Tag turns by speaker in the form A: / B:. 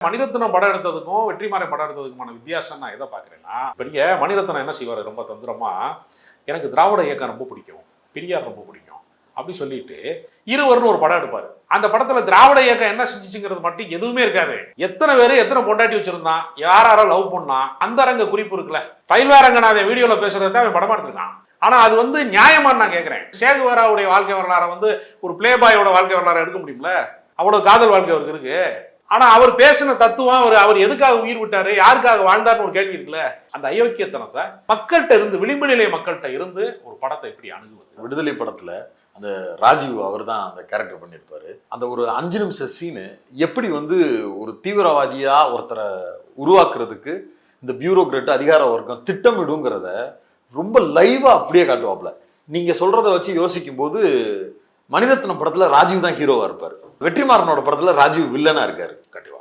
A: மணிரத்னம் படம் எடுத்ததுக்கும் வெற்றிமாறன் படம் எடுத்ததுக்குமான வித்தியாசம் நான் எதை பார்க்குறேன்னா, பெரிய மணிரத்னம் என்ன செய்வார் ரொம்ப தந்திரமா, எனக்கு திராவிட இயக்கம் ரொம்ப பிடிக்கும், பெரியார் ரொம்ப பிடிக்கும் அப்படி சொல்லிட்டு இருவர்னு ஒரு படம் எடுப்பாரு. அந்த படத்துல திராவிட இயக்கம் என்ன செஞ்சுங்கிறது மட்டும் எதுவுமே இருக்காது. எத்தனை பேரு எத்தனை பொண்டாட்டி வச்சிருந்தான், யாரோ லவ் பண்ணா, அந்த அரங்க குறிப்பு இருக்குல்ல. பயில்வாரங்கநாதன் வீடியோல பேசுறதுக்கு அவன் படமா எடுத்திருக்கான். ஆனா அது நியாயமா நான் கேட்கிறேன். சேகுவராவுடைய வாழ்க்கை வரலாறை ஒரு பிளே பாயோட வாழ்க்கை வரலாறு எடுக்க முடியும்ல? அவ்வளவு காதல் வாழ்க்கை அவருக்கு இருக்கு. ஆனா அவர் பேசின தத்துவம், அவர் எதுக்காக உயிர் விட்டாரு, யாருக்காக வாழ்ந்தார்னு ஒரு கேள்வி இருக்குல்ல. அந்த அயோக்கியத்தனத்தை மக்கள்கிட்ட இருந்து, விளிம்பு நிலை மக்கள்கிட்ட இருந்து ஒரு படத்தை எப்படி அணுகுவது?
B: விடுதலை படத்துல அந்த ராஜீவ் அவர் தான் அந்த கேரக்டர் பண்ணியிருப்பாரு. அந்த ஒரு 5 நிமிஷ சீனு எப்படி ஒரு தீவிரவாதியா ஒருத்தரை உருவாக்குறதுக்கு இந்த பியூரோக்ராட் அதிகார வர்க்கம் திட்டமிடுங்கிறத ரொம்ப லைவா அப்படியே காட்டுவாப்ல. நீங்க சொல்றத வச்சு யோசிக்கும் போது மணிரத்னம் படத்துல ராஜீவ் தான் ஹீரோவா இருப்பாரு, வெற்றிமாறனோட படத்துல ராஜீவ் வில்லனா இருக்காரு.
A: கண்டிப்பா